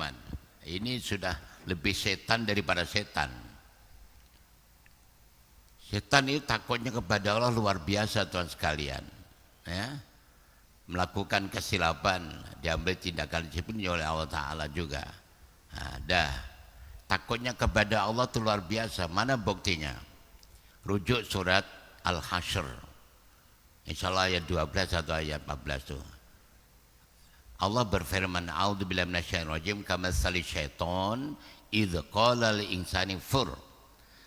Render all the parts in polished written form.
kezaliman. Ini sudah lebih setan daripada setan. Setan itu takutnya kepada Allah luar biasa tuan sekalian. Ya, melakukan kesilapan, diambil tindakan disiplin oleh Allah Ta'ala juga. Nah, takutnya kepada Allah itu luar biasa. Mana buktinya? Rujuk surat Al-Hasyr, insyaallah ayat 12 atau ayat 14 tuh. Allah berfirman, a'udzubillahi minasyaitonir rajim, kamatsali syaiton idz qala lil insani fur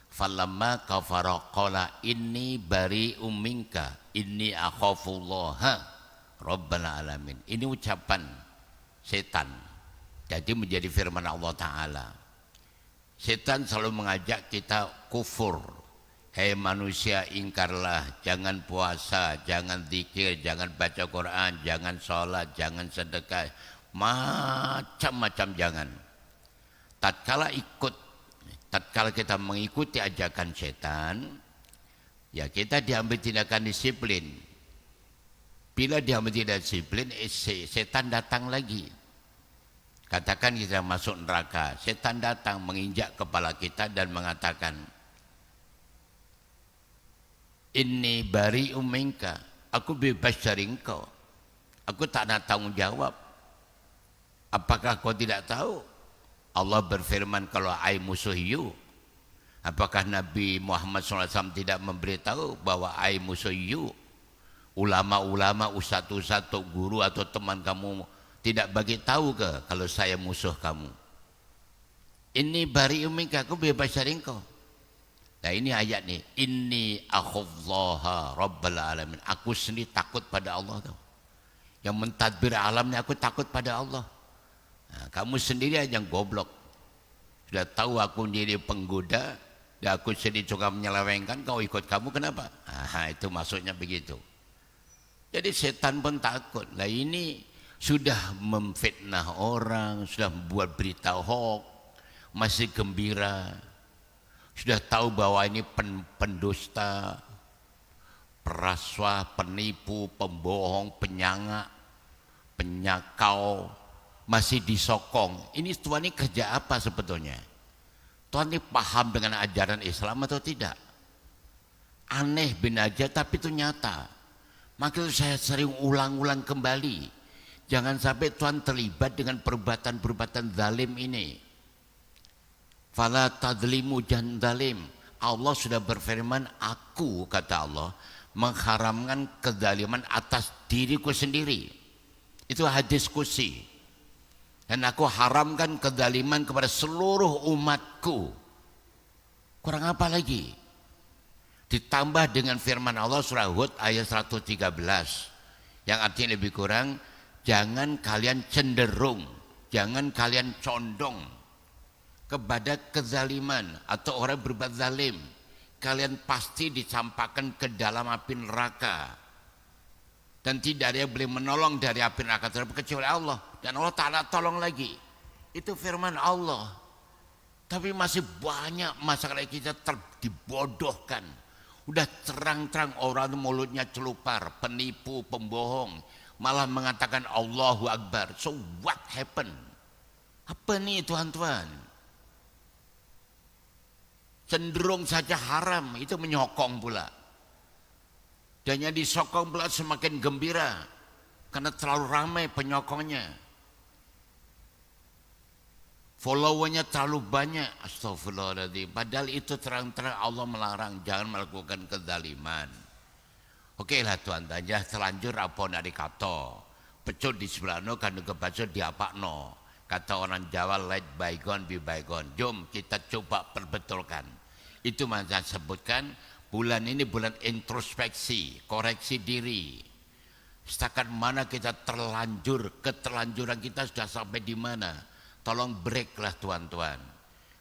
falamma kafara qala inni bari'um minka inni akhafullaha rabbal alamin. Ini ucapan setan. Jadi menjadi firman Allah Ta'ala. Setan selalu mengajak kita kufur. Hei manusia, ingkarlah, jangan puasa, jangan zikir, jangan baca Quran, jangan sholat, jangan sedekah, macam-macam jangan. Tatkala kita mengikuti ajakan setan, ya kita diambil tindakan disiplin. Bila diambil tindakan disiplin, setan datang lagi. Katakan kita masuk neraka, setan datang menginjak kepala kita dan mengatakan, inni bari'um minka, aku bebas dari engkau, aku tak ada tanggung jawab. Apakah kau tidak tahu Allah berfirman kalau ai musuh you? Apakah Nabi Muhammad SAW tidak memberitahu bahwa ai musuh you? Ulama-ulama, ustaz-ustaz, guru atau teman kamu tidak bagi tahu ke kalau saya musuh kamu? Inni bari'um minka, aku bebas dari engkau. Nah ini ayat nih, inni akhafullaha rabbal alamin. Aku sendiri takut pada Allah tuh. Yang mentadbir alam ini aku takut pada Allah. Nah, kamu sendiri aja yang goblok. Sudah tahu aku jadi penggoda, dan aku sendiri suka menyelewengkan, kau ikut kamu kenapa? Nah, itu maksudnya begitu. Jadi setan pun takut. Nah ini sudah memfitnah orang, sudah membuat berita hoax, masih gembira. Sudah tahu bahwa ini pendusta, peraswah, penipu, pembohong, penyangak, penyakau, masih disokong. Ini Tuhan ini kerja apa sebetulnya? Tuhan ini paham dengan ajaran Islam atau tidak? Aneh bin aja tapi itu nyata. Makanya saya sering ulang-ulang kembali. Jangan sampai Tuhan terlibat dengan perbuatan-perbuatan zalim ini. Fala tadlimu jangan zalim. Allah sudah berfirman, aku, kata Allah, mengharamkan kezaliman atas diriku sendiri. Itu hadis qudsi. Dan aku haramkan kezaliman kepada seluruh umatku. Kurang apa lagi? Ditambah dengan firman Allah surah Hud ayat 113. Yang artinya lebih kurang, jangan kalian cenderung, jangan kalian condong kepada kezaliman atau orang berbuat zalim. Kalian pasti dicampakkan ke dalam api neraka. Dan tidak ada yang boleh menolong dari api neraka tersebut kecuali Allah. Dan Allah tak ada tolong lagi. Itu firman Allah. Tapi masih banyak masyarakat kita dibodohkan. Udah terang-terang orang mulutnya celupar, penipu, pembohong, malah mengatakan Allahu Akbar. So what happened? Apa nih tuan-tuan? Cenderung saja haram, itu menyokong pula. Dan yang disokong pula semakin gembira karena terlalu ramai penyokongnya. Followernya terlalu banyak. Astagfirullahaladzim. Padahal itu terang-terang Allah melarang jangan melakukan kezaliman. Oke lah tuan tanya selanjut apa dari kata pecut di sebelah no kan kebaca di apa no. Kata orang Jawa, let bygone be bygone. Jom kita coba perbetulkan. Itu yang saya sebutkan, bulan ini bulan introspeksi, koreksi diri. Setakat mana kita terlanjur, keterlanjuran kita sudah sampai di mana. Tolong break lah tuan-tuan.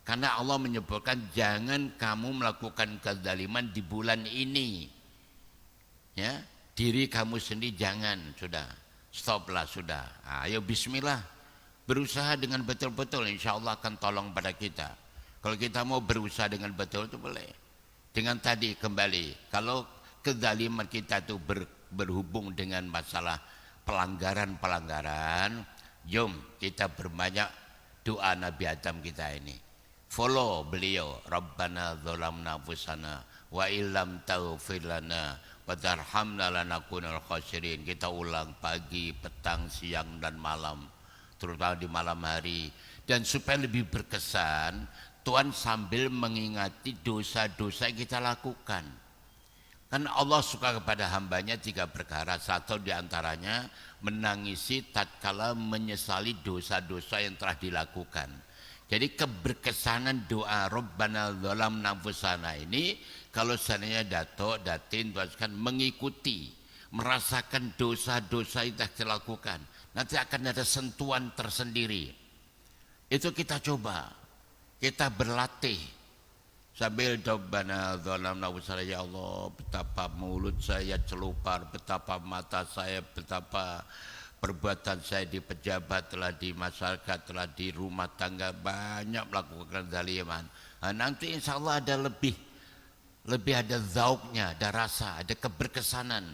Karena Allah menyebutkan jangan kamu melakukan kezaliman di bulan ini. Ya, diri kamu sendiri jangan, sudah. Stop lah sudah. Ayo bismillah. Berusaha dengan betul-betul, insya Allah akan tolong pada kita. Kalau kita mau berusaha dengan betul itu boleh. Dengan tadi kembali, kalau kezaliman kita itu berhubung dengan masalah pelanggaran-pelanggaran, jom kita berbanyak doa Nabi Adam kita ini. Follow beliau, Rabbana dzalamna anfusana wa illam taghfir lana wa tarhamna lanakunal khasirin. Kita ulang pagi, petang, siang dan malam, terutama di malam hari. Dan supaya lebih berkesan, Tuhan sambil mengingati dosa-dosa yang kita lakukan. Kan Allah suka kepada hambanya 3 perkara. Satu diantaranya menangisi tatkala menyesali dosa-dosa yang telah dilakukan. Jadi keberkesanan doa Rabbana dzalamna anfusana ini, kalau seandainya Dato, Datin, Tuhan mengikuti, merasakan dosa-dosa yang telah dilakukan, nanti akan ada sentuhan tersendiri. Itu kita coba, kita berlatih. Sambil Rabbana dzalamna anfusana, ya Allah, betapa mulut saya celupar, betapa mata saya, betapa perbuatan saya di pejabat, telah di masyarakat, telah di rumah tangga, banyak melakukan zaliman. Nah, nanti insya Allah ada lebih ada zauknya, ada rasa, ada keberkesanan.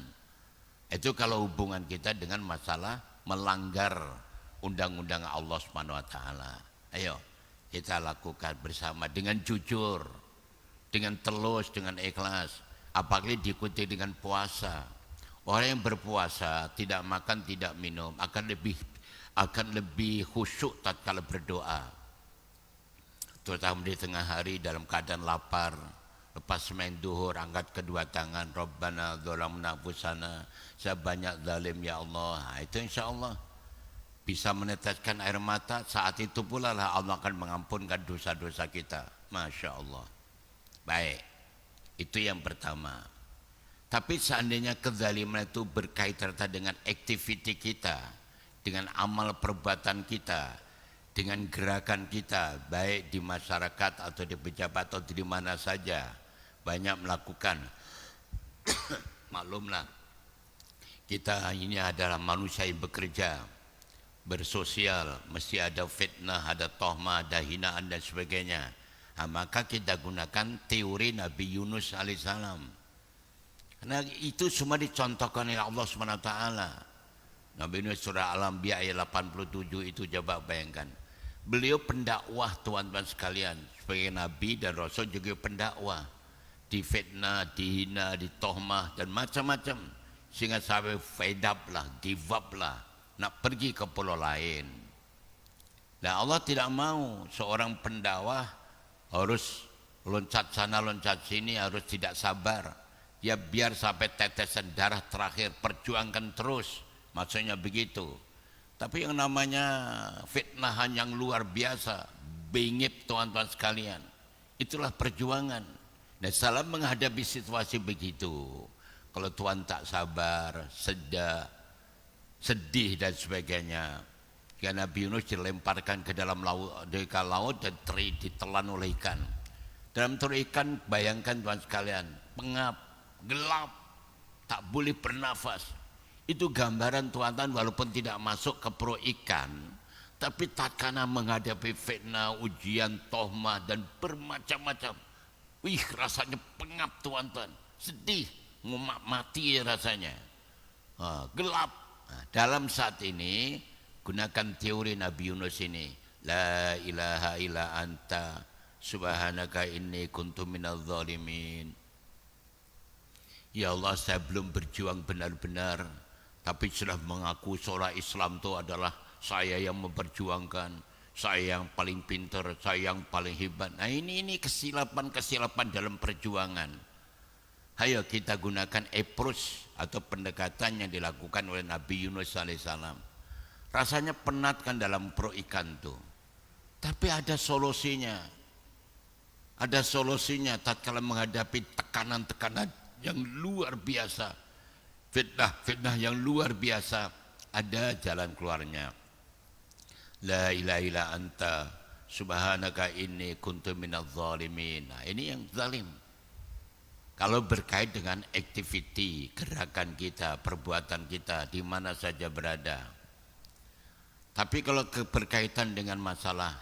Itu kalau hubungan kita dengan masalah melanggar undang-undang Allah Subhanahu wa taala. Ayo kita lakukan bersama dengan jujur, dengan telus, dengan ikhlas. Apalagi diikuti dengan puasa. Orang yang berpuasa, tidak makan, tidak minum, akan lebih khusyuk tatkala berdoa. Terutama di tengah hari dalam keadaan lapar, lepas semain duhur, angkat kedua tangan, Rabbana dzalamna anfusana, saya banyak zalim ya Allah. Nah, itu insya Allah bisa meneteskan air mata. Saat itu pula lah Allah akan mengampunkan dosa-dosa kita. Masya Allah. Baik, itu yang pertama. Tapi seandainya kezaliman itu berkaitan dengan aktiviti kita, dengan amal perbuatan kita, dengan gerakan kita, baik di masyarakat atau di pejabat atau di mana saja, banyak melakukan. Maklumlah, kita ini adalah manusia yang bekerja, bersosial, mesti ada fitnah, ada tohmah, ada hinaan dan sebagainya. Nah, maka kita gunakan teori Nabi Yunus alaihissalam. Karena itu semua dicontohkan oleh Allah SWT. Nabi Yunus surah Al-Anbiya ayat 87 itu, coba bayangkan. Beliau pendakwah, tuan-tuan sekalian, sebagai Nabi dan Rasul juga pendakwah. Difitnah, dihina, ditohmah dan macam-macam. Sehingga sampai fed up lah, give up lah, nak pergi ke pulau lain. Dan Allah tidak mau seorang pendakwah harus loncat sana loncat sini, harus tidak sabar. Ya biar sampai tetesan darah terakhir, perjuangkan terus, maksudnya begitu. Tapi yang namanya fitnahan yang luar biasa, bingit tuan-tuan sekalian, itulah perjuangan. Dan salam menghadapi situasi begitu, kalau tuan tak sabar, sedih dan sebagainya, karena Nabi Yunus dilemparkan ke dalam laut dan ditelan oleh ikan. Dalam turun ikan, bayangkan tuan sekalian, pengap, gelap, tak boleh bernafas. Itu gambaran tuan-tuan, walaupun tidak masuk ke perut ikan, tapi tatkala menghadapi fitnah, ujian, tohmah dan bermacam-macam, rasanya pengap tuan-tuan, sedih, mati rasanya, gelap. Nah, dalam saat ini gunakan teori Nabi Yunus ini, la ilaha illa anta subhanaka inni kuntu minadz zalimin. Ya Allah, saya belum berjuang benar-benar, tapi sudah mengaku seorang Islam itu adalah saya yang memperjuangkan, saya yang paling pintar, saya yang paling hebat. Nah ini kesilapan dalam perjuangan. Ayo kita gunakan approach atau pendekatan yang dilakukan oleh Nabi Yunus alaihissalam. Rasanya penat kan dalam perut ikan tuh, tapi ada solusinya. Ada solusinya tatkala menghadapi tekanan-tekanan yang luar biasa, fitnah yang luar biasa, ada jalan keluarnya. La ilaha illa anta subhanaka inni kuntu minadz zalimin. Nah, ini yang zalim. Kalau berkait dengan aktiviti, gerakan kita, perbuatan kita, di mana saja berada. Tapi kalau berkaitan dengan masalah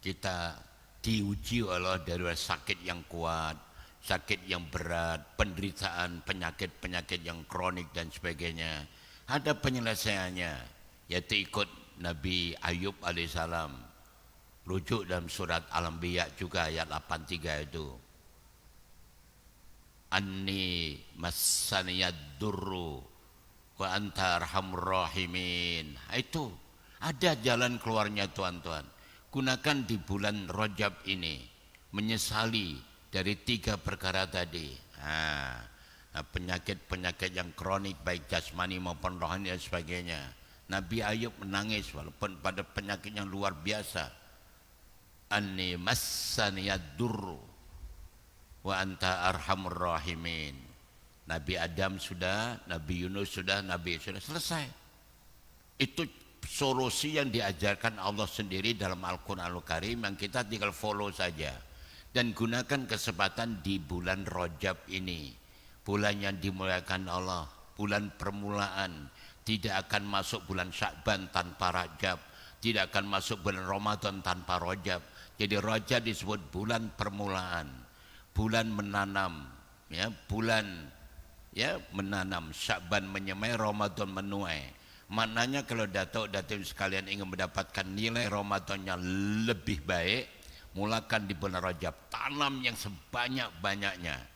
kita diuji oleh dari sakit yang kuat, sakit yang berat, penderitaan, penyakit-penyakit yang kronik dan sebagainya, ada penyelesaiannya, yaitu ikut Nabi Ayub alaihissalam. Rujuk dalam surat Al-Anbiya juga ayat 83 itu. Anni massaniyad durru wa anta arhamur rahimin. Itu ada jalan keluarnya tuan-tuan. Gunakan di bulan Rajab ini menyesali dari 3 perkara tadi. Penyakit-penyakit yang kronik baik jasmani maupun rohani dan sebagainya. Nabi Ayub menangis walaupun pada penyakit yang luar biasa. Anni massaniyad durru wa anta arhamur rahimin. Nabi Adam sudah, Nabi Yunus sudah, Nabi sudah selesai. Itu solusi yang diajarkan Allah sendiri dalam Al-Quranul Karim yang kita tinggal follow saja. Dan gunakan kesempatan di bulan Rajab ini. Bulan yang dimuliakan Allah, bulan permulaan. Tidak akan masuk bulan Sya'ban tanpa Rajab. Tidak akan masuk bulan Ramadan tanpa Rajab. Jadi Rajab disebut bulan permulaan. Bulan menanam, ya, bulan ya menanam, Sya'ban menyemai, Ramadan menuai. Maknanya kalau datuk sekalian ingin mendapatkan nilai Ramadan yang lebih baik, mulakan di bulan Rajab. Tanam yang sebanyak-banyaknya.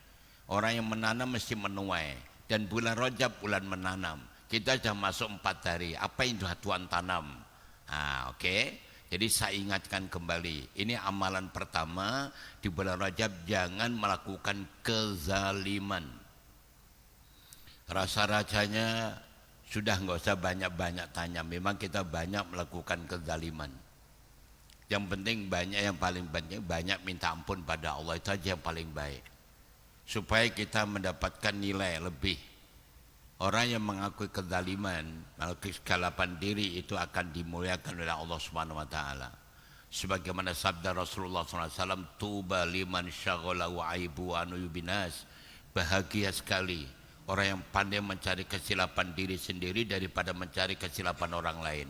Orang yang menanam mesti menuai. Dan bulan Rajab bulan menanam. Kita sudah masuk 4 hari. Apa yang Tuhan tanam? Oke. Jadi saya ingatkan kembali. Ini amalan pertama di bulan Rajab. Jangan melakukan kezaliman. Rasa-rasanya sudah nggak usah banyak-banyak tanya. Memang kita banyak melakukan kezaliman. Yang penting banyak, yang paling banyak minta ampun pada Allah. Itu aja yang paling baik. Supaya kita mendapatkan nilai lebih. Orang yang mengakui kezaliman, mengakui kegelapan diri itu akan dimuliakan oleh Allah Subhanahu wa taala. Sebagaimana sabda Rasulullah SAW, tuba liman syaghala wa aibu anu yubinas. Bahagia sekali orang yang pandai mencari kesilapan diri sendiri daripada mencari kesilapan orang lain.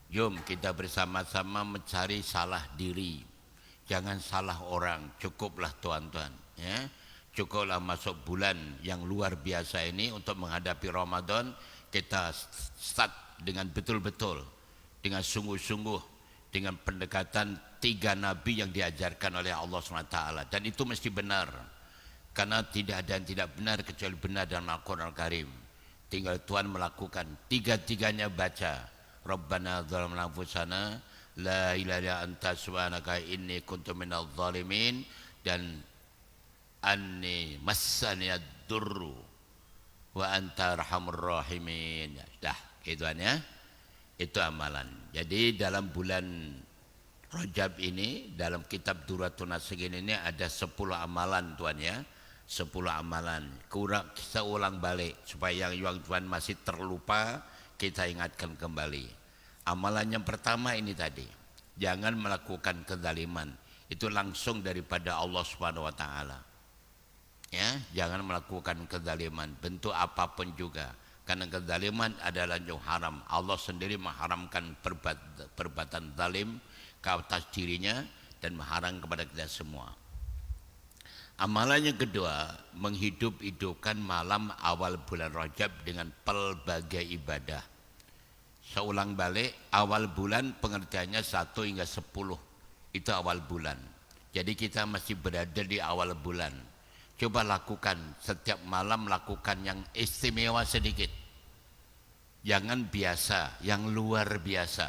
Jom kita bersama-sama mencari salah diri. Jangan salah orang, cukuplah tuan-tuan, ya. Cukuplah masuk bulan yang luar biasa ini untuk menghadapi Ramadan. Kita start dengan betul-betul, dengan sungguh-sungguh, dengan pendekatan 3 nabi yang diajarkan oleh Allah SWT. Dan itu mesti benar, karena tidak ada yang tidak benar kecuali benar dalam Al-Quran Al-Karim. Tinggal Tuhan melakukan, 3-tiganya baca. Rabbana zalamna anfusana la ilaha illa anta subhanaka inni kuntu minadh dhalimin, dan anni massaniyad durru wa anta arhamur rahimin. Dah, gituan ya. Itu amalan. Jadi dalam bulan Rajab ini, dalam kitab Duratul Nasihin ini ada 10 amalan tuan ya. 10 amalan. Kita ulang balik supaya yang tuan masih terlupa kita ingatkan kembali. Amalan yang pertama ini tadi, jangan melakukan kezaliman. Itu langsung daripada Allah Subhanahu wa taala. Ya, jangan melakukan kezaliman bentuk apapun juga, karena kezaliman adalah yang haram. Allah sendiri mengharamkan perbuatan zalim ke atas dirinya dan mengharam kepada kita semua. Amalan yang kedua, menghidup-hidupkan malam awal bulan Rajab dengan pelbagai ibadah. Seulang balik, awal bulan pengertiannya 1 hingga 10. Itu awal bulan. Jadi kita masih berada di awal bulan. Coba lakukan setiap malam, lakukan yang istimewa sedikit. Jangan biasa, yang luar biasa.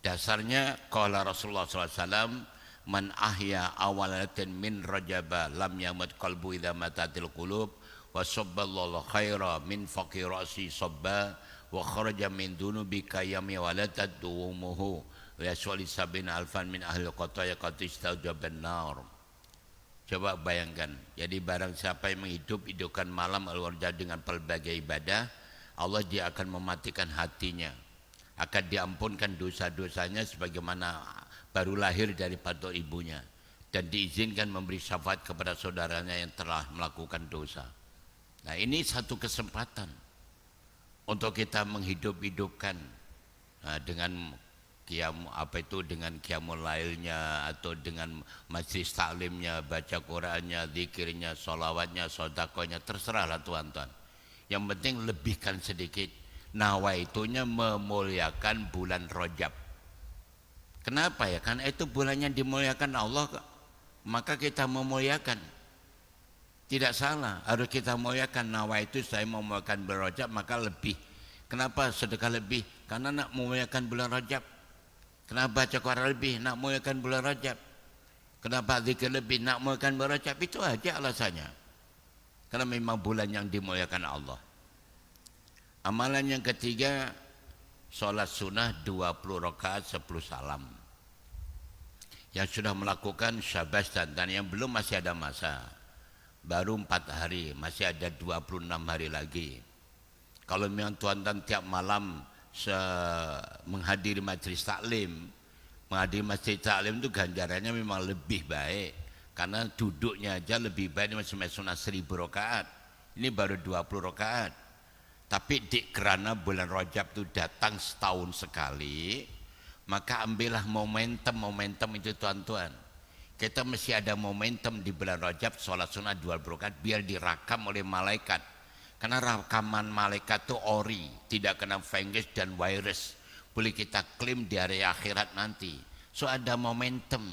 Dasarnya qala Rasulullah SAW, man ahya awalatin min rajaba lam yamut qalbu idza matatil qulub wa sabballahu khaira min faqirasi sabba wa kharaja min dunubika yami walatat duumuhu wa yaswali sabina alfan min ahli qataya qatistaujaban nar. Coba bayangkan, jadi barang siapa yang menghidup-hidupkan malam al-Rajab dengan pelbagai ibadah, Allah dia akan mematikan hatinya, akan diampunkan dosa-dosanya sebagaimana baru lahir dari patok ibunya, dan diizinkan memberi syafaat kepada saudaranya yang telah melakukan dosa. Nah, ini satu kesempatan untuk kita menghidup-hidupkan dengan dengan qiyamul lailnya, atau dengan majlis taklimnya, baca Qur'annya, zikirnya, sholawatnya, sodakohnya, terserahlah tuan-tuan. Yang penting lebihkan sedikit. Nawaitunya memuliakan bulan Rajab. Kenapa ya? Karena itu bulannya dimuliakan Allah, maka kita memuliakan. Tidak salah, harus kita muliakan. Nawaitu saya memuliakan bulan Rajab, maka lebih. Kenapa sedekah lebih? Karena nak memuliakan bulan Rajab. Kenapa baca Quran lebih? Nak memuliakan bulan Rajab. Kenapa zikir lebih? Nak memuliakan bulan Rajab. Itu aja alasannya. Karena memang bulan yang dimuliakan Allah. Amalan yang ketiga, sholat sunnah 20 rakaat 10 salam. Yang sudah melakukan syabas dan yang belum masih ada masa. Baru 4 hari, masih ada 26 hari lagi. Kalau memang tuan-tuan tiap malam menghadiri majelis taklim, menghadiri majelis taklim itu ganjarannya memang lebih baik. Karena duduknya aja lebih baik, masih sunnah 1000 rakaat. Ini baru 20 rakaat. Tapi karena bulan Rajab itu datang setahun sekali, maka ambillah momentum itu tuan-tuan. Kita mesti ada momentum di bulan Rajab, sholat sunnah 20 rakaat biar direkam oleh malaikat. Karena rekaman malaikat itu ori, tidak kena fungus dan virus. Boleh kita klaim di hari akhirat nanti. So ada momentum,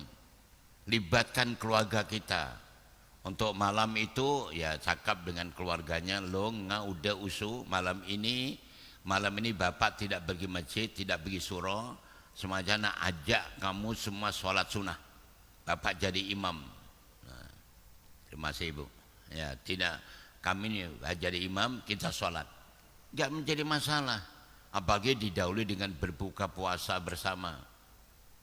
libatkan keluarga kita. Untuk malam itu ya cakap dengan keluarganya, lo udah usu malam ini bapak tidak pergi masjid, tidak pergi surau, semuanya nak ajak kamu semua sholat sunnah, bapak jadi imam. Nah, terima kasih ibu. Ya tidak, kami ini jadi imam, kita sholat, nggak menjadi masalah, apalagi didahului dengan berbuka puasa bersama.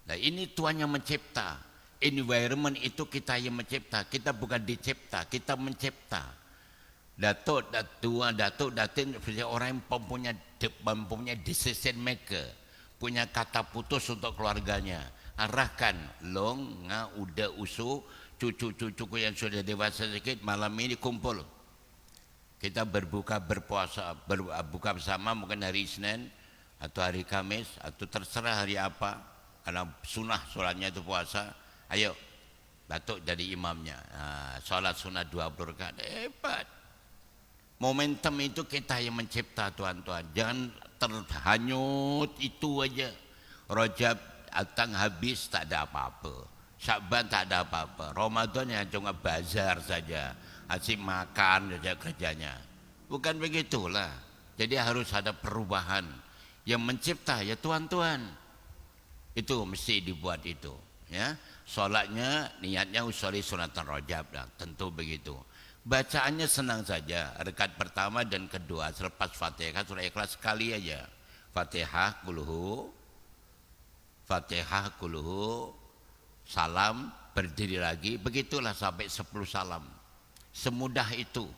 Nah ini Tuhan yang mencipta. Environment itu kita yang mencipta, kita bukan dicipta, kita mencipta. Datuk orang yang mempunyai decision maker, punya kata putus untuk keluarganya. Arahkan, long, udah usu, cucu-cucuku yang sudah dewasa sedikit, malam ini kumpul. Kita berbuka bersama mungkin hari Senin atau hari Kamis atau terserah hari apa, karena sunnah sholatnya itu puasa. Ayo, Datuk jadi imamnya. Nah, sholat sunnah 20 rakaat. Hebat. Momentum itu kita yang mencipta tuan-tuan. Jangan terhanyut itu aja. Rajab datang habis tak ada apa-apa. Syakban tak ada apa-apa. Ramadan yang cuma bazar saja. Asyik makan saja kerjanya. Bukan begitulah. Jadi harus ada perubahan. Yang mencipta ya tuan-tuan. Itu mesti dibuat itu. Ya. Sholatnya niatnya usoli sunatan Rajab, nah, tentu begitu. Bacaannya senang saja, rakaat pertama dan kedua selepas Fatihah surah Ikhlas sekali aja. Fatihah kuluhu, salam, berdiri lagi, begitulah sampai 10 salam. Semudah itu.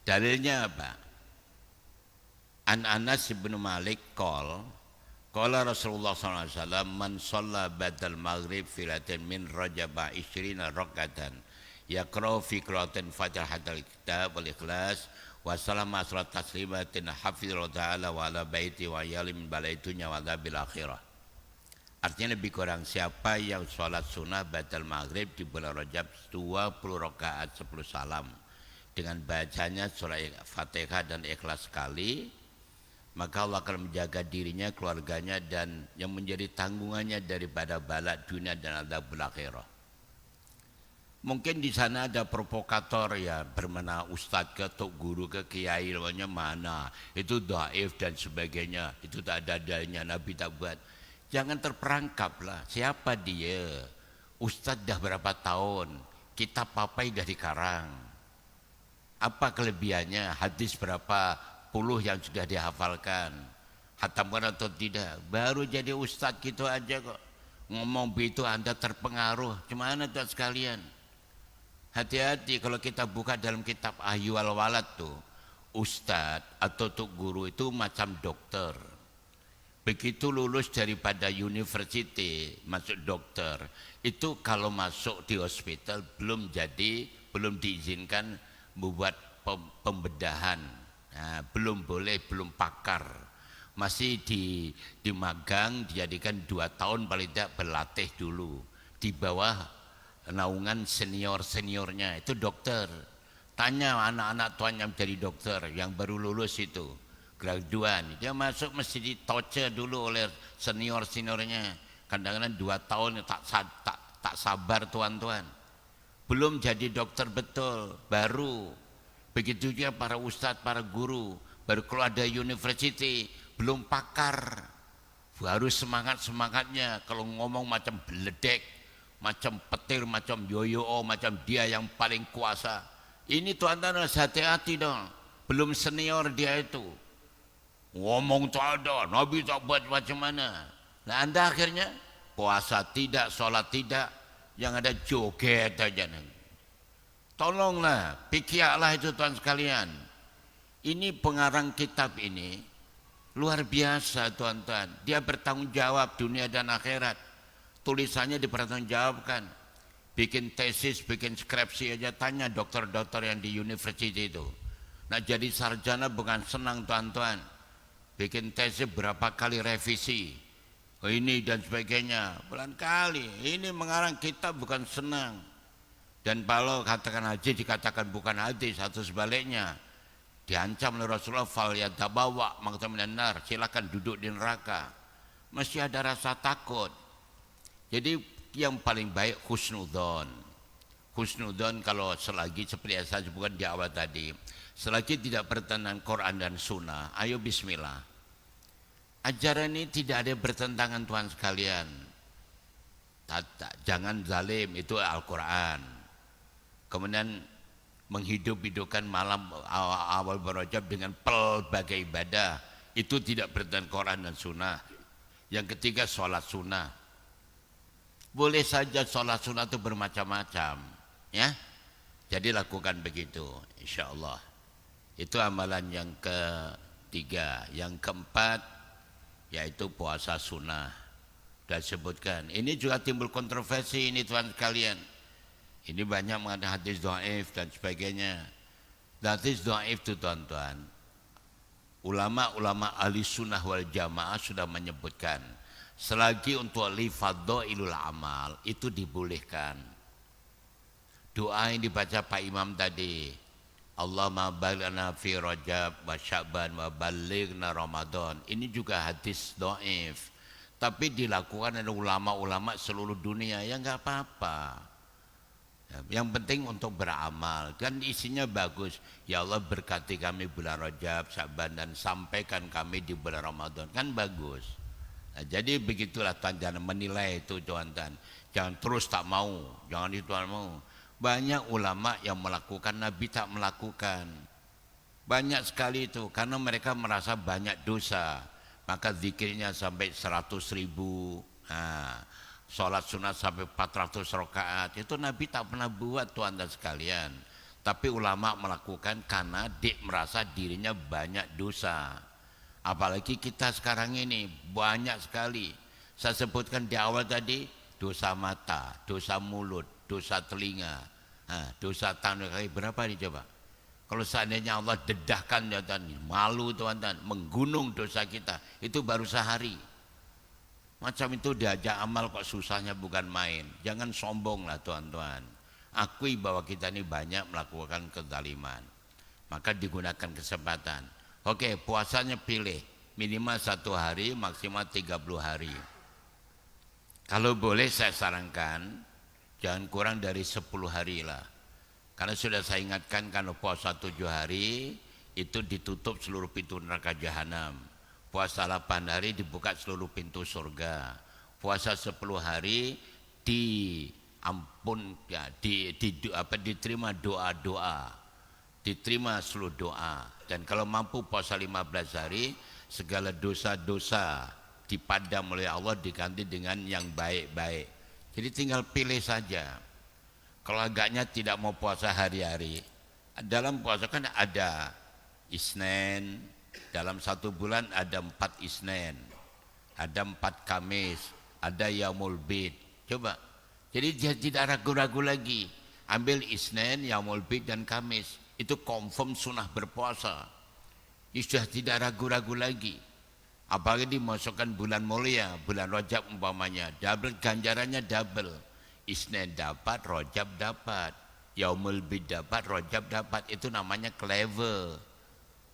Dalilnya apa? An Anas bin Malik Qala Rasulullah SAW, man shalla badal maghrib filatin min rajaba 20 rakatan yaqra'u fi qira'atin fatihatul kitab wal ikhlas wa salama asrat taslimatin hafizallahu ta'ala wa ala baiti wa yalim balaitunya wa bil akhirah. Artinya lebih kurang, siapa yang sholat sunnah badal maghrib di bulan Rajab 20 rakaat 10 salam dengan bacanya surah Fatihah dan ikhlas sekali, maka Allah akan menjaga dirinya, keluarganya, dan yang menjadi tanggungannya daripada bala dunia dan adzabul akhirah. Mungkin di sana ada provokator ya, bermana ustadz ke, tok guru ke, kiai namanya mana, itu dhaif dan sebagainya, itu tak ada dalilnya, Nabi tak buat. Jangan terperangkap lah, siapa dia? Ustadz dah berapa tahun, kitab apa dah dikarang. Apa kelebihannya? Hadis berapa puluh yang sudah dihafalkan, hatamkan atau tidak, baru jadi ustadz gitu aja kok. Ngomong begitu Anda terpengaruh, gimana tuan sekalian? Hati-hati kalau kita buka dalam kitab Ahyu al-Walad tuh, ustadz atau tuk guru itu macam dokter. Begitu lulus daripada university, masuk dokter, itu kalau masuk di hospital belum diizinkan membuat pembedahan. Nah, belum boleh, belum pakar, masih di magang, dijadikan 2 tahun paling tidak berlatih dulu di bawah naungan seniornya itu dokter. Tanya anak-anak tuan yang jadi dokter yang baru lulus itu graduan, dia masuk mesti ditoce dulu oleh seniornya. Kadang-kadang 2 tahun tak sabar tuan-tuan. Belum jadi dokter betul, baru. Begitu juga para ustadz, para guru, baru keluar dari university, belum pakar. Harus semangat-semangatnya, kalau ngomong macam beledek, macam petir, macam yoyo, macam dia yang paling kuasa. Ini tuan-tuan harus hati-hati dong. Belum senior dia itu. Ngomong tak ada, Nabi tak buat macam mana. Nah Anda akhirnya puasa tidak, sholat tidak, yang ada joget aja. Tolonglah, pikirlah itu tuan sekalian. Ini pengarang kitab ini luar biasa tuan-tuan. Dia bertanggung jawab dunia dan akhirat. Tulisannya dipertanggungjawabkan. Bikin tesis, bikin skripsi aja, tanya dokter-dokter yang di university itu. Nah jadi sarjana bukan senang tuan-tuan. Bikin tesis berapa kali revisi. Ini dan sebagainya. Bulan kali. Ini mengarang kitab bukan senang. Dan kalau katakan hadis dikatakan bukan hadis atau sebaliknya. Diancam oleh Rasulullah, fal yatabawa maqtam minan nar, silakan duduk di neraka. Masih ada rasa takut. Jadi yang paling baik husnudzon. Husnudzon kalau selagi seperti yang saya sebutkan di awal tadi, selagi tidak bertentangan Quran dan Sunnah, ayo bismillah. Ajaran ini tidak ada bertentangan Tuhan sekalian. Jangan zalim, itu Al-Quran. Kemudian menghidup-hidupkan malam awal berajab dengan pelbagai ibadah, itu tidak bertentangan Quran dan Sunnah. Yang ketiga sholat sunnah. Boleh saja sholat sunnah itu bermacam-macam, ya. Jadi lakukan begitu, insya Allah. Itu amalan yang ketiga. Yang keempat yaitu puasa sunnah. Sudah sebutkan. Ini juga timbul kontroversi ini tuan sekalian. Ini banyak mengatakan hadis dhaif dan sebagainya. Hadis dhaif itu tuan-tuan, ulama-ulama ahli sunnah wal jamaah sudah menyebutkan selagi untuk li fadhailul amal itu dibolehkan. Doa yang dibaca Pak Imam tadi, Allahumma balighna fi Rajab wa Sya'ban wa balighna Ramadan, ini juga hadis dhaif, tapi dilakukan oleh ulama-ulama seluruh dunia, ya enggak apa-apa. Yang penting untuk beramal, kan isinya bagus. Ya Allah berkati kami bulan Rajab, Sya'ban dan sampaikan kami di bulan Ramadan, kan bagus. Nah, jadi begitulah tuan, jangan menilai itu tuan-tuan. Jangan terus tak mau, jangan itu tak mau. Banyak ulama yang melakukan, Nabi tak melakukan. Banyak sekali itu, karena mereka merasa banyak dosa. Maka zikirnya sampai 100.000. Nah, sholat sunat sampai 400 rakaat, itu Nabi tak pernah buat tuan dan sekalian. Tapi ulama melakukan karena dia merasa dirinya banyak dosa. Apalagi kita sekarang ini banyak sekali. Saya sebutkan di awal tadi, dosa mata, dosa mulut, dosa telinga, dosa tangan. Berapa nih coba? Kalau seandainya Allah dedahkan tuan, malu tuan-tuan, menggunung dosa kita, itu baru sehari. Macam itu diajak amal kok susahnya bukan main. Jangan sombong lah tuan-tuan. Akui bahwa kita ini banyak melakukan kezaliman. Maka digunakan kesempatan. Oke, puasanya pilih. Minimal 1 hari, maksimal 30 hari. Kalau boleh saya sarankan, jangan kurang dari 10 hari lah. Karena sudah saya ingatkan, kalau puasa 7 hari, itu ditutup seluruh pintu neraka jahanam. Puasa 8 hari dibuka seluruh pintu surga. Puasa 10 hari diampun ya, diterima doa-doa. Diterima seluruh doa. Dan kalau mampu puasa 15 hari, segala dosa-dosa dipadam oleh Allah, diganti dengan yang baik-baik. Jadi tinggal pilih saja. Kalau agaknya tidak mau puasa hari-hari, dalam puasa kan ada Isnin. Dalam 1 bulan ada 4 Isnin, ada 4 Kamis, ada Yaumul Bid. Coba, jadi dia tidak ragu-ragu lagi. Ambil Isnin, Yaumul Bid dan Kamis. Itu confirm sunnah berpuasa. Dia sudah tidak ragu-ragu lagi. Apalagi dimasukkan bulan mulia, bulan Rajab umpamanya, double ganjarannya double. Isnin dapat, Rajab dapat, Yaumul Bid dapat, Rajab dapat. Itu namanya clever.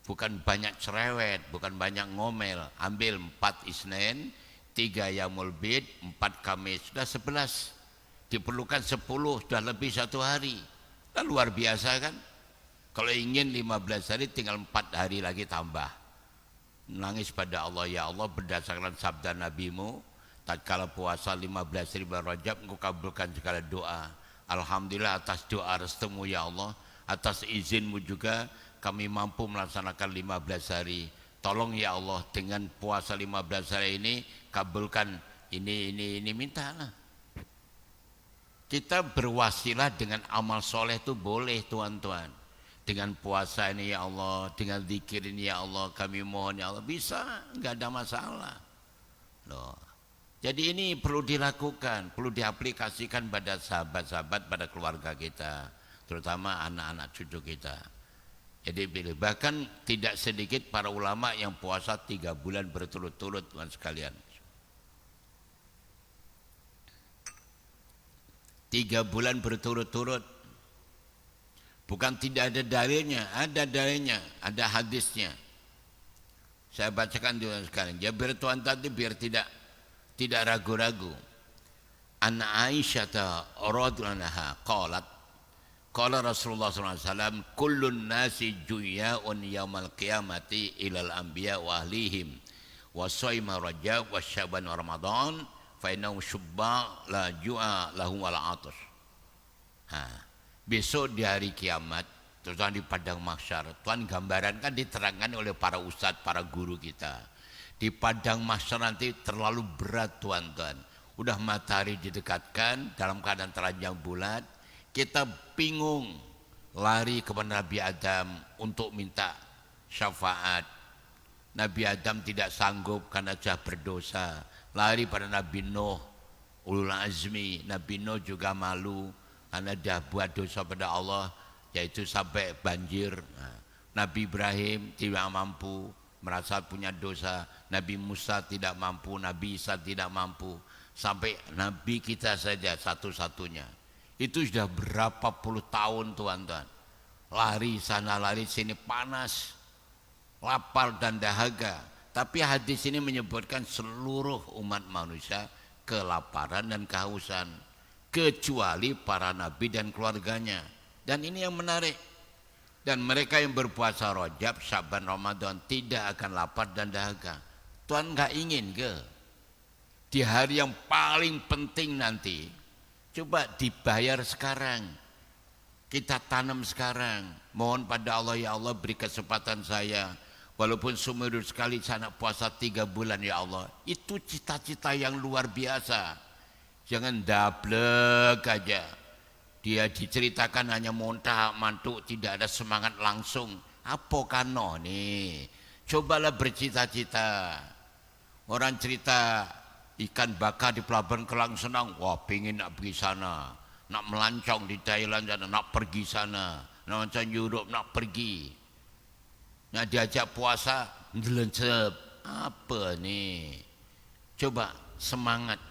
Bukan banyak cerewet, bukan banyak ngomel. Ambil 4 Isnin, 3 Yaumul Bid, 4 Kamis, sudah 11. Diperlukan 10, sudah lebih 1 hari. Kan luar biasa kan? Kalau ingin 15 hari tinggal 4 hari lagi tambah. Nangis pada Allah, ya Allah berdasarkan sabda Nabimu, tatkala puasa 15 hari bulan Rajab, engkau kabulkan segala doa. Alhamdulillah atas doa restumu ya Allah, atas izinmu juga kami mampu melaksanakan 15 hari. Tolong ya Allah dengan puasa 15 hari ini kabulkan ini mintalah. Kita berwasilah dengan amal soleh itu boleh tuan-tuan. Dengan puasa ini ya Allah, dengan zikir ini ya Allah, kami mohon ya Allah, bisa, nggak ada masalah. Loh. Jadi ini perlu dilakukan, perlu diaplikasikan pada sahabat-sahabat, pada keluarga kita, terutama anak-anak cucu kita. Jadi bahkan tidak sedikit para ulama yang puasa 3 bulan berturut-turut tuan sekalian. 3 bulan berturut-turut. Bukan tidak ada dalilnya, ada dalilnya, ada hadisnya. Saya bacakan juga sekarang. Ya biar tuan tadi biar tidak ragu-ragu. An Aisyah radhiyallahu anha qalat qala Rasulullah sallallahu alaihi wasallam kullun nasi juya'un yaumal qiyamati ilal anbiya wa ahlihim wa shaima rajab wa syaban wa ramadan fa innahu syubba la ju'a lahu wal atas. Besok di hari kiamat, terutama di padang mahsyar, Tuhan gambaran kan diterangkan oleh para ustadz, para guru kita. Di padang mahsyar nanti terlalu berat tuan-tuan. Udah matahari didekatkan dalam keadaan telanjang bulat, kita bingung lari kepada Nabi Adam untuk minta syafaat. Nabi Adam tidak sanggup karena sudah berdosa. Lari pada Nabi Nuh, ulul azmi. Nabi Nuh juga malu karena dia buat dosa pada Allah, yaitu sampai banjir. Nabi Ibrahim tidak mampu, merasa punya dosa. Nabi Musa tidak mampu, Nabi Isa tidak mampu. Sampai Nabi kita saja satu-satunya. Itu sudah berapa puluh tahun tuan-tuan. Lari sana lari sini, panas, lapar dan dahaga. Tapi hadis ini menyebutkan seluruh umat manusia kelaparan dan kehausan, kecuali para nabi dan keluarganya. Dan ini yang menarik. Dan mereka yang berpuasa Rajab, Syaban, Ramadan tidak akan lapar dan dahaga. Tuhan gak ingin ke? Di hari yang paling penting nanti, coba dibayar sekarang. Kita tanam sekarang. Mohon pada Allah, ya Allah beri kesempatan saya. Walaupun seumur hidup sekali saya nak puasa 3 bulan ya Allah. Itu cita-cita yang luar biasa. Jangan dablek aja. Dia diceritakan hanya montah mantuk, tidak ada semangat langsung. Apa kano nih? Cobalah bercita-cita. Orang cerita ikan bakar di pelabuhan Kelang Senang, wah pengen nak pergi sana, nak melancong di Thailand sana, nak pergi sana, nak macam Europe nak pergi. Nak diajak puasa, ngelencep. Apa nih? Coba semangat.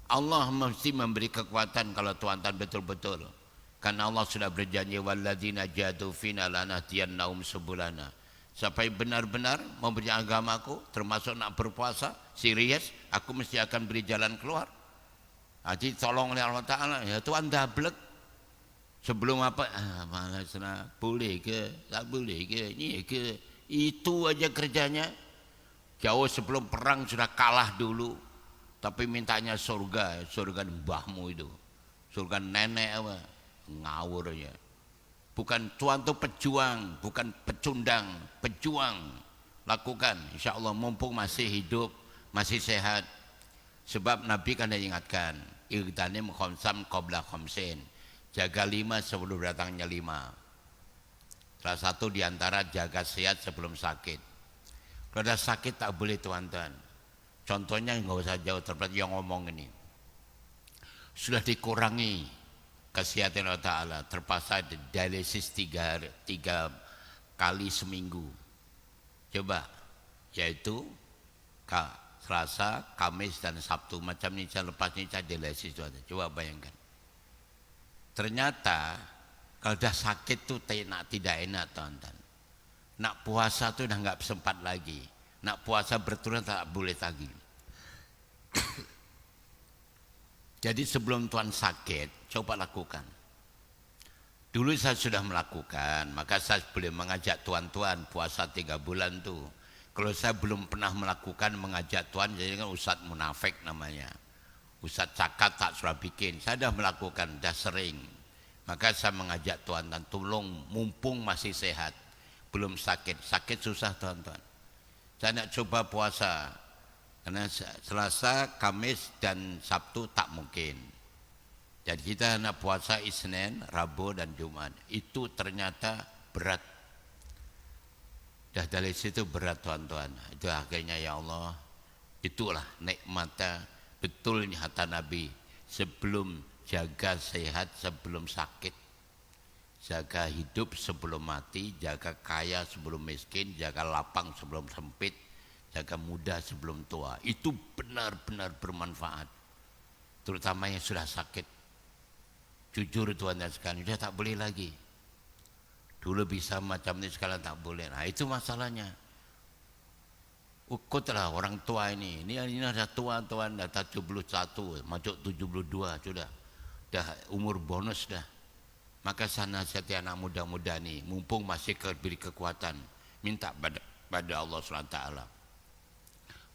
Allah mesti memberi kekuatan kalau tuan-tuan betul-betul. Karena Allah sudah berjanji walladzina jahadu fina lanahdiyannahum subulana. Siapa yang benar-benar memberi agamaku, termasuk nak berpuasa, serius, aku mesti akan beri jalan keluar. Jadi tolong oleh Allah Ta'ala, ya Tuhan dablek. Sebelum apa? Malaslah, boleh ke? Tak boleh ke? Ini ke? Itu aja kerjanya. Jauh sebelum perang sudah kalah dulu. Tapi mintanya surga, surga mbahmu itu, surga nenek apa, ngawur aja. Bukan Tuhan tuh pejuang, bukan pecundang, pejuang. Lakukan, insya Allah mumpung masih hidup, masih sehat. Sebab Nabi kan ingatkan, igtanim khamsam qabla khamsin, jaga 5 sebelum datangnya 5. Salah satu diantara jaga sehat sebelum sakit. Kalau ada sakit tak boleh tuan-tuan. Contohnya nggak usah jauh terpelat yang ngomong ini. Sudah dikurangi kesehatan Allah Ta'ala, terpaksa dialisis 3 kali seminggu. Coba, yaitu Selasa, Kamis dan Sabtu. Macam ini lepas ini dialisis. Coba bayangkan. Ternyata kalau dah sakit tuh tidak enak teman-teman. Nak puasa tuh udah nggak sempat lagi. Nak puasa berturut tak boleh lagi. Jadi sebelum tuan sakit, coba lakukan. Dulu saya sudah melakukan, maka saya boleh mengajak tuan-tuan puasa 3 bulan tuh. Kalau saya belum pernah melakukan mengajak tuan, jadi kan Ustadz munafik namanya. Ustadz cakat tak sudah bikin, saya sudah melakukan, sudah sering. Maka saya mengajak tuan dan tolong mumpung masih sehat, belum sakit. Sakit susah tuan-tuan. Saya nak coba puasa, karena Selasa, Kamis dan Sabtu tak mungkin. Jadi kita nak puasa Isnin, Rabu dan Jumat. Itu ternyata berat. Dah dari situ berat tuan-tuan. Itu akhirnya ya Allah, itulah nikmatnya betul kata Nabi. Sebelum jaga sehat sebelum sakit, jaga hidup sebelum mati, jaga kaya sebelum miskin, jaga lapang sebelum sempit, jaga muda sebelum tua. Itu benar-benar bermanfaat, terutama yang sudah sakit. Jujur tuan dan sekalian, sudah tak boleh lagi. Dulu bisa macam ini, sekarang tak boleh. Nah itu masalahnya. Ukutlah orang tua ini ada tua tuan, dah 71, masuk 72 sudah. Dah umur bonus dah. Maka sana nasihatnya anak muda-muda nih, mumpung masih beri kekuatan, minta pada Allah SWT.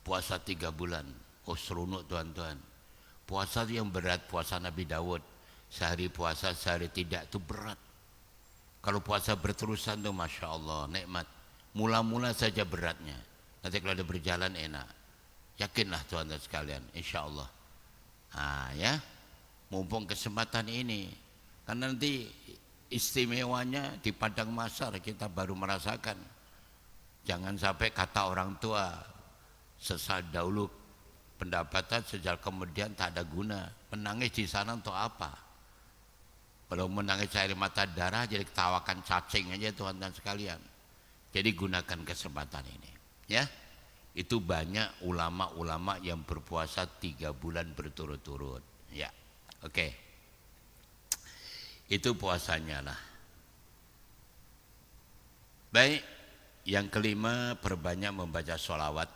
Puasa 3 bulan, oh seronok tuan-tuan. Puasa yang berat, puasa Nabi Daud, sehari puasa sehari tidak, itu berat. Kalau puasa berterusan tuh Masya Allah, nikmat. Mula-mula saja beratnya, nanti kalau ada berjalan enak. Yakinlah tuan-tuan sekalian, insya Allah. Nah ya, mumpung kesempatan ini, karena nanti istimewanya di padang mahsyar kita baru merasakan. Jangan sampai kata orang tua, sesal dahulu pendapatan, sejak kemudian tak ada guna. Menangis di sana untuk apa? Kalau menangis air mata darah jadi ketawakan cacing aja tuan-tuan sekalian. Jadi gunakan kesempatan ini, ya. Itu banyak ulama-ulama yang berpuasa 3 bulan berturut-turut, ya. Oke. Itu puasanya lah. Baik, yang kelima, perbanyak membaca sholawat.